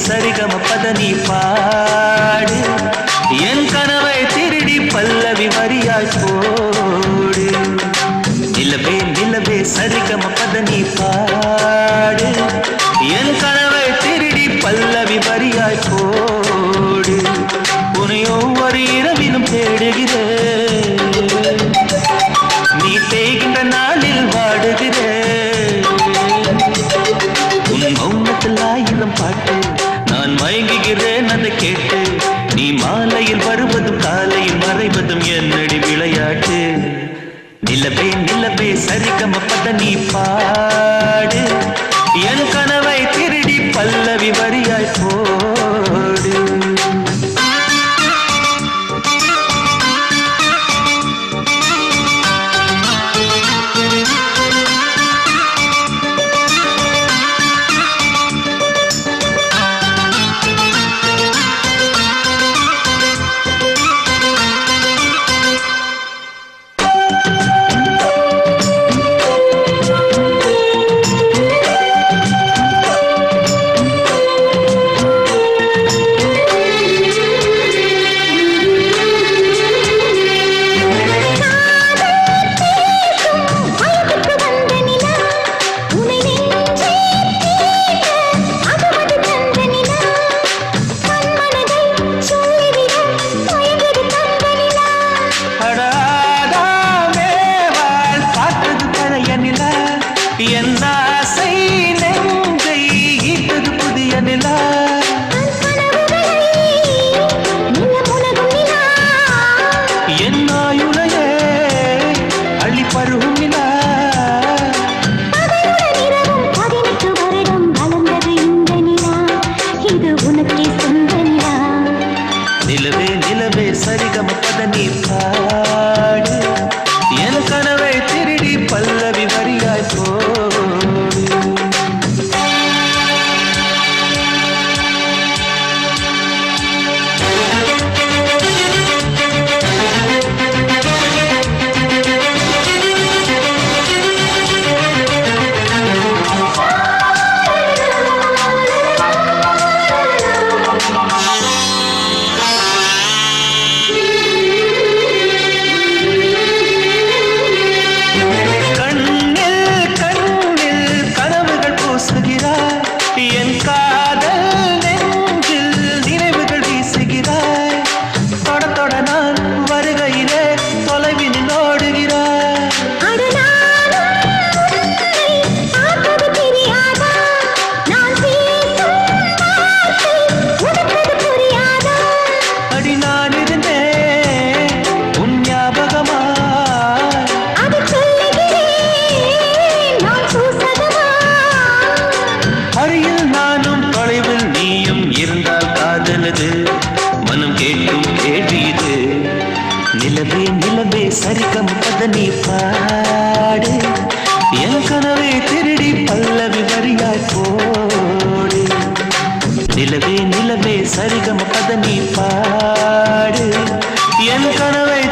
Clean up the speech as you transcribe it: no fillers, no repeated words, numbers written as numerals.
சரிகம பதனி பாடு என் கனவை திருடி பல்லவி வரியாய் போடு நிலவே நிலவே சரிகம பதனி பாடு என் கனவை திருடி பல்லவி வரியாய் போடு உன்னை ஒவ்வொரு இரவிலும் தேடுகிறேன் நீ தேய்கின்ற நாளில் வாடுகிறேன் உன் மௌனத்தில் ஆயிரம் பாட்டு நான் மயங்குகிறேன் அதை கேட்டு நீ மாலையில் வருவதும் காலையில் மறைவதும் என்னடி விளையாட்டு நிலவே நிலவே சரிகம பதனி பாடு என் கனவை திருடி பல்லவி வரியாய் போடு நிலவே நிலவே சரிகம பதனி பாடு என் கனவை திருடி பல்லவி வரியாய் போடு என் காதல் நெஞ்சில் நினைவுகள் வீசுகிறாய் தொட தொட நான் வருகையிலே தொலைவில் ஓடுகிறாய் அடி நான் இருந்தேன் உன் ஞாபகமா அருகில் நானும் தொலைவில் நீயும் இருந்தால் காதலது மனம் கேட்கும் கேள்வி இது நிலவே நிலவே சரிகம பதனி பாடு என் கனவை திருடி பல்லவி வரியாய் போடு நிலவே நிலவே சரிகம பதனி பாடு என் கனவை